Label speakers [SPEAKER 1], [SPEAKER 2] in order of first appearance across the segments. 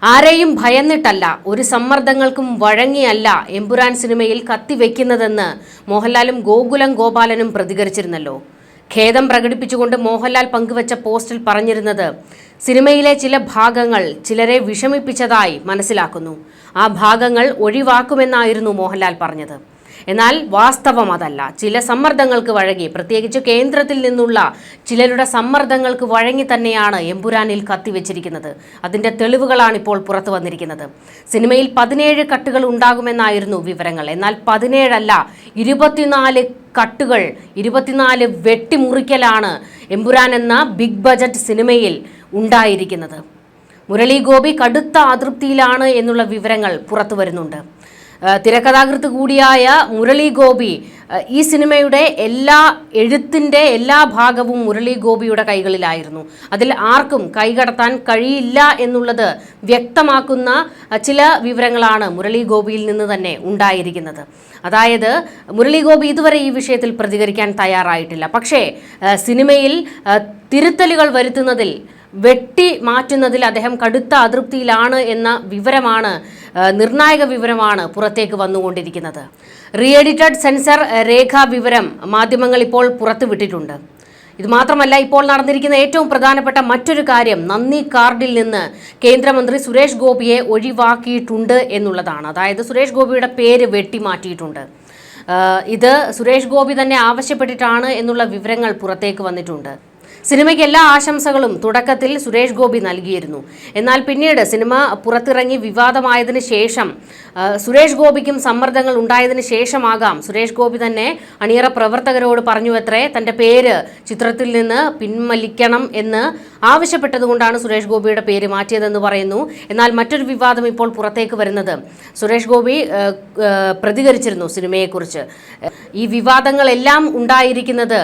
[SPEAKER 1] ആരെയും ഭയന്നിട്ടല്ല, ഒരു സമ്മർദ്ദങ്ങൾക്കും വഴങ്ങിയല്ല എമ്പുരാൻ സിനിമയിൽ കത്തിവെക്കുന്നതെന്ന് മോഹൻലാലും ഗോകുലം ഗോപാലനും പ്രതികരിച്ചിരുന്നല്ലോ. ഖേദം പ്രകടിപ്പിച്ചുകൊണ്ട് മോഹൻലാൽ പങ്കുവച്ച പോസ്റ്റിൽ പറഞ്ഞിരുന്നത്, സിനിമയിലെ ചില ഭാഗങ്ങൾ ചിലരെ വിഷമിപ്പിച്ചതായി മനസ്സിലാക്കുന്നു, ആ ഭാഗങ്ങൾ ഒഴിവാക്കുമെന്നായിരുന്നു മോഹൻലാൽ പറഞ്ഞത്. എന്നാൽ വാസ്തവം അതല്ല. ചില സമ്മർദ്ദങ്ങൾക്ക് വഴങ്ങി, പ്രത്യേകിച്ച് കേന്ദ്രത്തിൽ നിന്നുള്ള ചിലരുടെ സമ്മർദ്ദങ്ങൾക്ക് വഴങ്ങി തന്നെയാണ് എമ്പുരാനിൽ കത്തിവെച്ചിരിക്കുന്നത്. അതിന്റെ തെളിവുകളാണ് ഇപ്പോൾ പുറത്തു വന്നിരിക്കുന്നത്. സിനിമയിൽ 17 കട്ടുകൾ ഉണ്ടാകുമെന്നായിരുന്നു വിവരങ്ങൾ. എന്നാൽ 17 അല്ല, 24 കട്ടുകൾ, 24 വെട്ടിമുറിക്കലാണ് എമ്പുരാൻ എന്ന ബിഗ് ബജറ്റ് സിനിമയിൽ ഉണ്ടായിരിക്കുന്നത്. മുരളി ഗോപി കടുത്ത അതൃപ്തിയിലാണ് എന്നുള്ള വിവരങ്ങൾ പുറത്തു വരുന്നുണ്ട്. തിരക്കഥാകൃത്ത് കൂടിയായ മുരളി ഗോപി ഈ സിനിമയുടെ എഴുത്തിൻ്റെ എല്ലാ ഭാഗവും മുരളി ഗോപിയുടെ കൈകളിലായിരുന്നു. അതിൽ ആർക്കും കൈകടത്താൻ കഴിയില്ല എന്നുള്ളത് വ്യക്തമാക്കുന്ന ചില വിവരങ്ങളാണ് മുരളി ഗോപിയിൽ നിന്ന് തന്നെ ഉണ്ടായിരിക്കുന്നത്. അതായത് മുരളി ഗോപി ഇതുവരെ ഈ വിഷയത്തിൽ പ്രതികരിക്കാൻ തയ്യാറായിട്ടില്ല. പക്ഷേ സിനിമയിൽ തിരുത്തലുകൾ വരുത്തുന്നതിൽ, വെട്ടി മാറ്റുന്നതിൽ അദ്ദേഹം കടുത്ത അതൃപ്തിയിലാണ് എന്ന വിവരമാണ്, നിർണായക വിവരമാണ് പുറത്തേക്ക് വന്നുകൊണ്ടിരിക്കുന്നത്. റീ എഡിറ്റഡ് സെൻസർ രേഖാ വിവരം മാധ്യമങ്ങൾ ഇപ്പോൾ പുറത്തുവിട്ടിട്ടുണ്ട്. ഇതുമാത്രമല്ല, ഇപ്പോൾ നടന്നിരിക്കുന്ന ഏറ്റവും പ്രധാനപ്പെട്ട മറ്റൊരു കാര്യം, നന്ദി കാർഡിൽ നിന്ന് കേന്ദ്രമന്ത്രി സുരേഷ് ഗോപിയെ ഒഴിവാക്കിയിട്ടുണ്ട് എന്നുള്ളതാണ്. അതായത് സുരേഷ് ഗോപിയുടെ പേര് വെട്ടിമാറ്റിയിട്ടുണ്ട്. ഇത് സുരേഷ് ഗോപി തന്നെ ആവശ്യപ്പെട്ടിട്ടാണ് എന്നുള്ള വിവരങ്ങൾ പുറത്തേക്ക് വന്നിട്ടുണ്ട്. സിനിമയ്ക്ക് എല്ലാ ആശംസകളും തുടക്കത്തിൽ സുരേഷ് ഗോപി നൽകിയിരുന്നു. എന്നാൽ പിന്നീട് സിനിമ പുറത്തിറങ്ങി വിവാദമായതിനു ശേഷം, സുരേഷ് ഗോപിക്കും സമ്മർദ്ദങ്ങൾ ഉണ്ടായതിനു ശേഷമാകാം സുരേഷ് ഗോപി തന്നെ അണിയറ പ്രവർത്തകരോട് പറഞ്ഞുവത്രേ തൻ്റെ പേര് ചിത്രത്തിൽ നിന്ന് പിൻവലിക്കണം എന്ന് ആവശ്യപ്പെട്ടതുകൊണ്ടാണ് സുരേഷ് ഗോപിയുടെ പേര് മാറ്റിയതെന്ന് പറയുന്നു. എന്നാൽ മറ്റൊരു വിവാദം ഇപ്പോൾ പുറത്തേക്ക് വരുന്നത്, സുരേഷ് ഗോപി പ്രതികരിച്ചിരുന്നു സിനിമയെക്കുറിച്ച്. ഈ വിവാദങ്ങളെല്ലാം ഉണ്ടായിരിക്കുന്നത്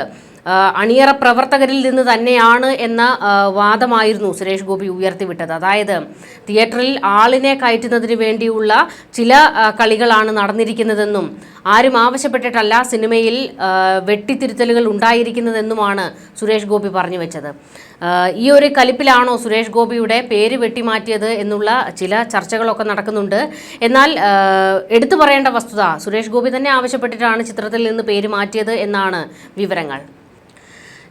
[SPEAKER 1] അണിയറ പ്രവർത്തകരിൽ നിന്ന് തന്നെയാണ് എന്ന വാദമായിരുന്നു സുരേഷ് ഗോപി ഉയർത്തിവിട്ടത്. അതായത് തിയേറ്ററിൽ ആളിനെ കയറ്റുന്നതിന് വേണ്ടിയുള്ള ചില കളികളാണ് നടന്നിരിക്കുന്നതെന്നും ആരും ആവശ്യപ്പെട്ടിട്ടല്ല സിനിമയിൽ വെട്ടിത്തിരുത്തലുകൾ ഉണ്ടായിരിക്കുന്നതെന്നുമാണ് സുരേഷ് ഗോപി പറഞ്ഞു വെച്ചത്. ഈ ഒരു കലിപ്പിലാണോ സുരേഷ് ഗോപിയുടെ പേര് വെട്ടിമാറ്റിയത് എന്നുള്ള ചില ചർച്ചകളൊക്കെ നടക്കുന്നുണ്ട്. എന്നാൽ എടുത്തു പറയേണ്ട വസ്തുത, സുരേഷ് ഗോപി തന്നെ ആവശ്യപ്പെട്ടിട്ടാണ് ചിത്രത്തിൽ നിന്ന് പേര് മാറ്റിയത് എന്നാണ് വിവരങ്ങൾ.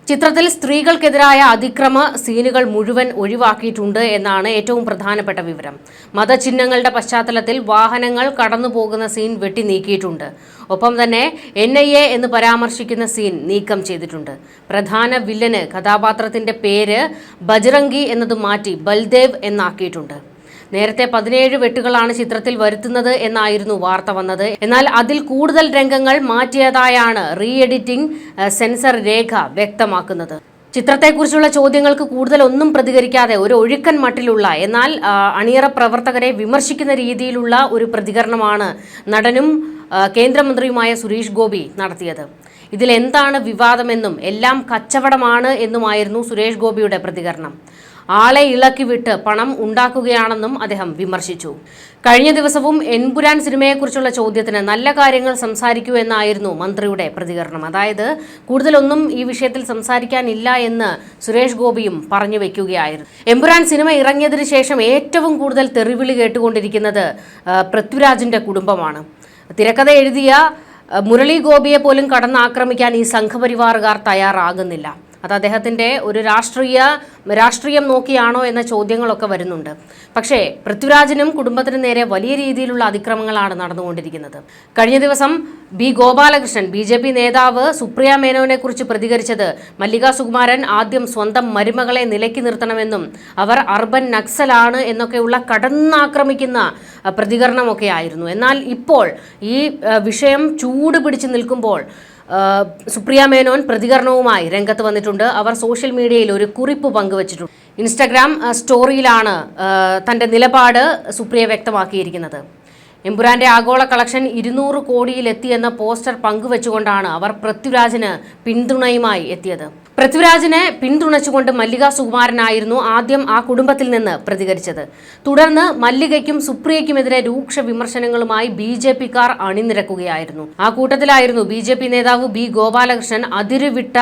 [SPEAKER 1] ചിത്രത്തിൽ സ്ത്രീകൾക്കെതിരായ അതിക്രമ സീനുകൾ മുഴുവൻ ഒഴിവാക്കിയിട്ടുണ്ട് എന്നാണ് ഏറ്റവും പ്രധാനപ്പെട്ട വിവരം. മതചിഹ്നങ്ങളുടെ പശ്ചാത്തലത്തിൽ വാഹനങ്ങൾ കടന്നുപോകുന്ന സീൻ വെട്ടി നീക്കിയിട്ടുണ്ട്. ഒപ്പം തന്നെ NIA എന്ന് പരാമർശിക്കുന്ന സീൻ നീക്കം ചെയ്തിട്ടുണ്ട്. പ്രധാന വില്ലന് കഥാപാത്രത്തിന്റെ പേര് ബജ്റംഗി എന്നത് മാറ്റി ബൽദേവ് എന്നാക്കിയിട്ടുണ്ട്. നേരത്തെ 17 വെട്ടുകളാണ് ചിത്രത്തിൽ വരുത്തുന്നത് എന്നായിരുന്നു വാർത്ത വന്നത്. എന്നാൽ അതിൽ കൂടുതൽ രംഗങ്ങൾ മാറ്റിയതായാണ് റീ എഡിറ്റിംഗ് സെൻസർ രേഖ വ്യക്തമാക്കുന്നത്. ചിത്രത്തെക്കുറിച്ചുള്ള ചോദ്യങ്ങൾക്ക് കൂടുതൽ ഒന്നും പ്രതികരിക്കാതെ ഒരു ഒഴുക്കൻ മട്ടിലുള്ള, എന്നാൽ അണിയറ പ്രവർത്തകരെ വിമർശിക്കുന്ന രീതിയിലുള്ള ഒരു പ്രതികരണമാണ് നടനും കേന്ദ്രമന്ത്രിയുമായ സുരേഷ് ഗോപി നടത്തിയത്. ഇതിലെന്താണ് വിവാദമെന്നും എല്ലാം കച്ചവടമാണ് എന്നുമായിരുന്നു സുരേഷ് ഗോപിയുടെ പ്രതികരണം. ആളെ ഇളക്കിവിട്ട് പണം ഉണ്ടാക്കുകയാണെന്നും അദ്ദേഹം വിമർശിച്ചു. കഴിഞ്ഞ ദിവസവും എമ്പുരാൻ സിനിമയെക്കുറിച്ചുള്ള ചോദ്യത്തിന് നല്ല കാര്യങ്ങൾ സംസാരിക്കൂ എന്നായിരുന്നു മന്ത്രിയുടെ പ്രതികരണം. അതായത് കൂടുതലൊന്നും ഈ വിഷയത്തിൽ സംസാരിക്കാനില്ല എന്ന് സുരേഷ് ഗോപിയും പറഞ്ഞു വെക്കുകയായിരുന്നു. എമ്പുരാൻ സിനിമ ഇറങ്ങിയതിനു ശേഷം ഏറ്റവും കൂടുതൽ തെറിവിളി കേട്ടുകൊണ്ടിരിക്കുന്നത് പൃഥ്വിരാജിന്റെ കുടുംബമാണ്. തിരക്കഥ എഴുതിയ മുരളി ഗോപിയെ പോലും കടന്നാക്രമിക്കാൻ ഈ സംഘപരിവാറുകാർ തയ്യാറാകുന്നില്ല. അത് അദ്ദേഹത്തിൻ്റെ ഒരു രാഷ്ട്രീയം നോക്കിയാണോ എന്ന ചോദ്യങ്ങളൊക്കെ വരുന്നുണ്ട്. പക്ഷേ പൃഥ്വിരാജിനും കുടുംബത്തിനും നേരെ വലിയ രീതിയിലുള്ള അതിക്രമങ്ങളാണ് നടന്നുകൊണ്ടിരിക്കുന്നത്. കഴിഞ്ഞ ദിവസം ബി ഗോപാലകൃഷ്ണൻ, BJP നേതാവ് സുപ്രിയ മേനോനെ കുറിച്ച് പ്രതികരിച്ചത്, മല്ലിക സുകുമാരൻ ആദ്യം സ്വന്തം മരുമകളെ നിലയ്ക്ക് നിർത്തണമെന്നും അവർ അർബൻ നക്സലാണ് എന്നൊക്കെയുള്ള കടന്നാക്രമിക്കുന്ന പ്രതികരണമൊക്കെ ആയിരുന്നു. എന്നാൽ ഇപ്പോൾ ഈ വിഷയം ചൂട് പിടിച്ച് നിൽക്കുമ്പോൾ സുപ്രിയ മേനോൻ പ്രതികരണവുമായി രംഗത്ത് വന്നിട്ടുണ്ട്. അവർ സോഷ്യൽ മീഡിയയിൽ ഒരു കുറിപ്പ് പങ്കുവച്ചിട്ടുണ്ട്. ഇൻസ്റ്റഗ്രാം സ്റ്റോറിയിലാണ് തൻ്റെ നിലപാട് സുപ്രിയ വ്യക്തമാക്കിയിരിക്കുന്നത്. എമ്പുരാന്റെ ആഗോള കളക്ഷൻ 200 കോടിയിലെത്തിയെന്ന പോസ്റ്റർ പങ്കുവെച്ചുകൊണ്ടാണ് അവർ പൃഥ്വിരാജിന് പിന്തുണയുമായി എത്തിയത്. പൃഥ്വിരാജിനെ പിന്തുണച്ചുകൊണ്ട് മല്ലിക സുകുമാരനായിരുന്നു ആദ്യം ആ കുടുംബത്തിൽ നിന്ന് പ്രതികരിച്ചത്. തുടർന്ന് മല്ലികയ്ക്കും സുപ്രിയയ്ക്കുമെതിരെ രൂക്ഷ വിമർശനങ്ങളുമായി BJP-ക്കാർ അണിനിരക്കുകയായിരുന്നു. ആ കൂട്ടത്തിലായിരുന്നു BJP നേതാവ് ബി ഗോപാലകൃഷ്ണൻ അതിരുവിട്ട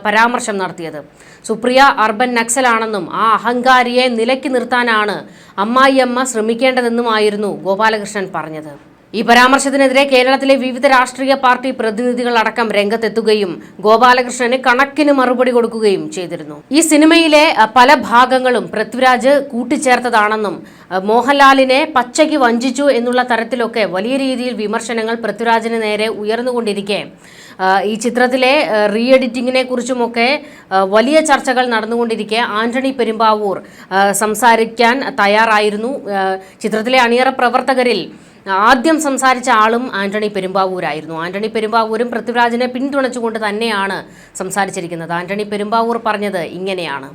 [SPEAKER 1] പരാമർശം നടത്തിയത്. സുപ്രിയ അർബൻ നക്സലാണെന്നും ആ അഹങ്കാരിയെ നിലയ്ക്ക് നിർത്താനാണ് അമ്മായിയമ്മ ശ്രമിക്കേണ്ടതെന്നുമായിരുന്നു ഗോപാലകൃഷ്ണൻ പറഞ്ഞത്. ഈ പരാമർശത്തിനെതിരെ കേരളത്തിലെ വിവിധ രാഷ്ട്രീയ പാർട്ടി പ്രതിനിധികളടക്കം രംഗത്തെത്തുകയും ഗോപാലകൃഷ്ണന് കണക്കിന് മറുപടി കൊടുക്കുകയും ചെയ്തിരുന്നു. ഈ സിനിമയിലെ പല ഭാഗങ്ങളും പൃഥ്വിരാജ് കൂട്ടിച്ചേർത്തതാണെന്നും മോഹൻലാലിനെ പച്ചയ്ക്ക് വഞ്ചിച്ചു എന്നുള്ള തരത്തിലൊക്കെ വലിയ രീതിയിൽ വിമർശനങ്ങൾ പൃഥ്വിരാജിന് നേരെ ഉയർന്നുകൊണ്ടിരിക്കെ ഈ ചിത്രത്തിലെ റീ എഡിറ്റിങ്ങിനെ കുറിച്ചുമൊക്കെ വലിയ ചർച്ചകൾ നടന്നുകൊണ്ടിരിക്കെ ആന്റണി പെരുമ്പാവൂർ സംസാരിക്കാൻ തയ്യാറായിരുന്നു. ചിത്രത്തിലെ അണിയറ പ്രവർത്തകരിൽ ആദ്യം സംസാരിച്ച ആളും ആന്റണി പെരുമ്പാവൂരായിരുന്നു. ആന്റണി പെരുമ്പാവൂരും പൃഥ്വിരാജിനെ പിന്തുണച്ചുകൊണ്ട് തന്നെയാണ് സംസാരിച്ചിരിക്കുന്നത്. ആന്റണി പെരുമ്പാവൂർ പറഞ്ഞത് ഇങ്ങനെയാണ്: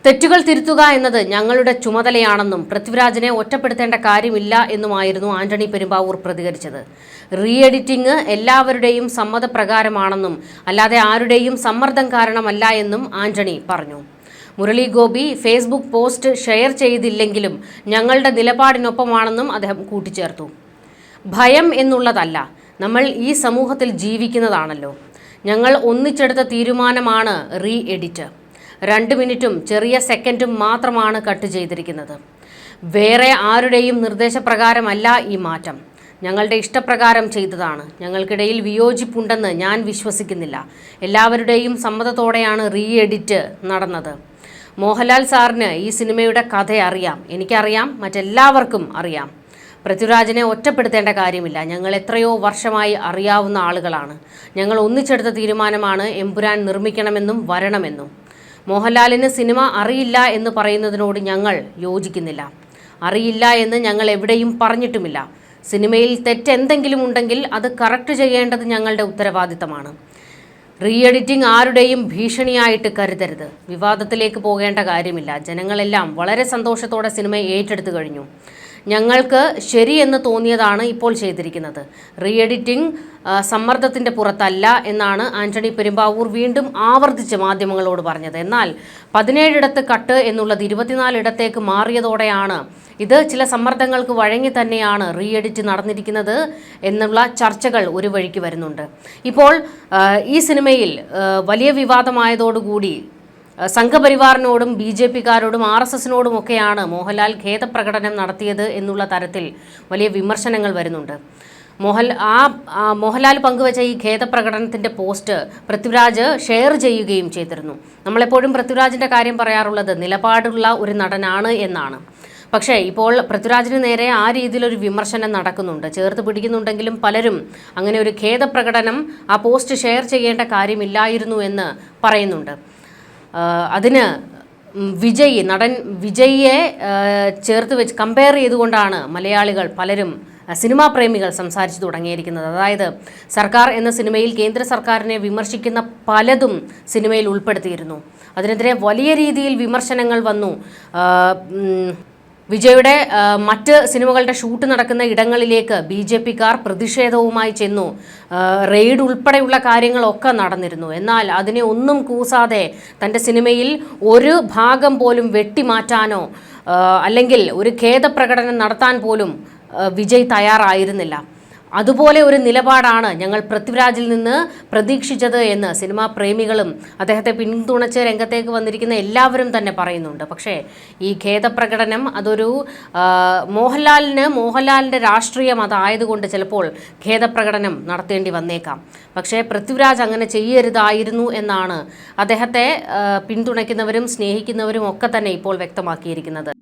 [SPEAKER 1] തെറ്റുകൾ തിരുത്തുക എന്നത് ഞങ്ങളുടെ ചുമതലയാണെന്നും പൃഥ്വിരാജിനെ ഒറ്റപ്പെടുത്തേണ്ട കാര്യമില്ല എന്നുമായിരുന്നു ആന്റണി പെരുമ്പാവൂർ പ്രതികരിച്ചത്. റീ എഡിറ്റിംഗ് എല്ലാവരുടെയും സമ്മതപ്രകാരമാണെന്നും അല്ലാതെ ആരുടെയും സമ്മർദ്ദം കാരണമല്ല എന്നും ആന്റണി പറഞ്ഞു. Murali Gopi Facebook post share ചെയ്തില്ലെങ്കിലും ഞങ്ങളുടെ നിലപാടിനൊപ്പമാണെന്നും അദ്ദേഹം കൂട്ടിച്ചേർത്തു. ഭയം എന്നുള്ളതല്ല, നമ്മൾ ഈ സമൂഹത്തിൽ ജീവിക്കുന്നതാണല്ലോ. ഞങ്ങൾ ഒന്നിച്ചെടുത്ത തീരുമാനമാണ് റീ എഡിറ്റ്. 2 മിനിറ്റും ചെറിയ സെക്കൻഡും മാത്രമാണ് കട്ട് ചെയ്തിരിക്കുന്നത്. വേറെ ആരുടെയും നിർദ്ദേശപ്രകാരമല്ല ഈ മാറ്റം. ഞങ്ങളുടെ ഇഷ്ടപ്രകാരം ചെയ്തതാണ്. ഞങ്ങൾക്കിടയിൽ വിയോജിപ്പുണ്ടെന്ന് ഞാൻ വിശ്വസിക്കുന്നില്ല. എല്ലാവരുടെയും സമ്മതത്തോടെയാണ് റീ എഡിറ്റ് നടന്നത്. മോഹൻലാൽ സാറിന് ഈ സിനിമയുടെ കഥ അറിയാം, എനിക്കറിയാം, മറ്റെല്ലാവർക്കും അറിയാം. പൃഥ്വിരാജിനെ ഒറ്റപ്പെടുത്തേണ്ട കാര്യമില്ല. ഞങ്ങൾ എത്രയോ വർഷമായി അറിയാവുന്ന ആളുകളാണ്. ഞങ്ങൾ ഒന്നിച്ചെടുത്ത തീരുമാനമാണ് എമ്പുരാൻ നിർമ്മിക്കണമെന്നും വരണമെന്നും. മോഹൻലാലിന് സിനിമ അറിയില്ല എന്ന് പറയുന്നതിനോട് ഞങ്ങൾ യോജിക്കുന്നില്ല. അറിയില്ല എന്ന് ഞങ്ങൾ എവിടെയും പറഞ്ഞിട്ടുമില്ല. സിനിമയിൽ തെറ്റെന്തെങ്കിലും ഉണ്ടെങ്കിൽ അത് കറക്റ്റ് ചെയ്യേണ്ടത് ഞങ്ങളുടെ ഉത്തരവാദിത്തമാണ്. റീ എഡിറ്റിംഗ് ആരുടെയും ഭീഷണിയായിട്ട് കരുതരുത്. വിവാദത്തിലേക്ക് പോകേണ്ട കാര്യമില്ല. ജനങ്ങളെല്ലാം വളരെ സന്തോഷത്തോടെ സിനിമ ഏറ്റെടുത്തു കഴിഞ്ഞു. ഞങ്ങൾക്ക് ശരിയെന്ന് തോന്നിയതാണ് ഇപ്പോൾ ചെയ്തിരിക്കുന്നത്. റീ എഡിറ്റിംഗ് സമ്മർദ്ദത്തിൻ്റെ പുറത്തല്ല എന്നാണ് ആന്റണി പെരുമ്പാവൂർ വീണ്ടും ആവർത്തിച്ച് മാധ്യമങ്ങളോട് പറഞ്ഞത്. എന്നാൽ 17 ഇടത്ത് കട്ട് എന്നുള്ളത് 24 ഇടത്തേക്ക് മാറിയതോടെയാണ് ഇത് ചില സമ്മർദ്ദങ്ങൾക്ക് വഴങ്ങി തന്നെയാണ് റീ എഡിറ്റ് നടന്നിരിക്കുന്നത് എന്നുള്ള ചർച്ചകൾ ഒരു വഴിക്ക് വരുന്നുണ്ട്. ഇപ്പോൾ ഈ സിനിമയിൽ വലിയ വിവാദമായതോടുകൂടി സംഘപരിവാറിനോടും BJPക്കാരോടും RSSനോടുമൊക്കെയാണ് മോഹൻലാൽ ഖേദപ്രകടനം നടത്തിയത് എന്നുള്ള തരത്തിൽ വലിയ വിമർശനങ്ങൾ വരുന്നുണ്ട്. മോഹൻലാൽ പങ്കുവച്ച ഈ ഖേദപ്രകടനത്തിൻ്റെ പോസ്റ്റ് പൃഥ്വിരാജ് ഷെയർ ചെയ്യുകയും ചെയ്തിരുന്നു. നമ്മളെപ്പോഴും പൃഥ്വിരാജിൻ്റെ കാര്യം പറയാറുള്ളത് നിലപാടുള്ള ഒരു നടനാണ് എന്നാണ്. പക്ഷേ ഇപ്പോൾ പൃഥ്വിരാജിന് നേരെ ആ രീതിയിലൊരു വിമർശനം നടക്കുന്നുണ്ട്. ചേർത്ത് പിടിക്കുന്നുണ്ടെങ്കിലും പലരും അങ്ങനെ ഒരു ഖേദപ്രകടനം ആ പോസ്റ്റ് ഷെയർ ചെയ്യേണ്ട കാര്യമില്ലായിരുന്നു എന്ന് പറയുന്നുണ്ട്. അതിന് നടൻ വിജയിയെ ചേർത്ത് വെച്ച് കമ്പയർ ചെയ്തുകൊണ്ടാണ് മലയാളികൾ പലരും സിനിമാ പ്രേമികൾ സംസാരിച്ചു തുടങ്ങിയിരിക്കുന്നത്. അതായത് സർക്കാർ എന്ന സിനിമയിൽ കേന്ദ്ര സർക്കാരിനെ വിമർശിക്കുന്ന പലതും സിനിമയിൽ ഉൾപ്പെടുത്തിയിരുന്നു. അതിനെതിരെ വലിയ രീതിയിൽ വിമർശനങ്ങൾ വന്നു. വിജയുടെ മറ്റ് സിനിമകളുടെ ഷൂട്ട് നടക്കുന്ന ഇടങ്ങളിലേക്ക് BJPക്കാർ പ്രതിഷേധവുമായി ചെന്നു. റെയ്ഡ് ഉൾപ്പെടെയുള്ള കാര്യങ്ങളൊക്കെ നടന്നിരുന്നു. എന്നാൽ അതിനെ ഒന്നും കൂസാതെ തൻ്റെ സിനിമയിൽ ഒരു ഭാഗം പോലും വെട്ടിമാറ്റാനോ അല്ലെങ്കിൽ ഒരു ഖേദപ്രകടനം നടത്താൻ പോലും വിജയ് തയ്യാറായിരുന്നില്ല. അതുപോലെ ഒരു നിലപാടാണ് ഞങ്ങൾ പൃഥ്വിരാജിൽ നിന്ന് പ്രതീക്ഷിച്ചത് എന്ന് സിനിമാ പ്രേമികളും അദ്ദേഹത്തെ പിന്തുണച്ച് രംഗത്തേക്ക് വന്നിരിക്കുന്ന എല്ലാവരും തന്നെ പറയുന്നുണ്ട്. പക്ഷേ ഈ ഖേദപ്രകടനം അതൊരു മോഹൻലാലിൻ്റെ രാഷ്ട്രീയം അതായതുകൊണ്ട് ചിലപ്പോൾ ഖേദപ്രകടനം നടത്തേണ്ടി വന്നേക്കാം. പക്ഷേ പൃഥ്വിരാജ് അങ്ങനെ ചെയ്യരുതായിരുന്നു എന്നാണ് അദ്ദേഹത്തെ പിന്തുണയ്ക്കുന്നവരും സ്നേഹിക്കുന്നവരും ഒക്കെ തന്നെ ഇപ്പോൾ വ്യക്തമാക്കിയിരിക്കുന്നത്.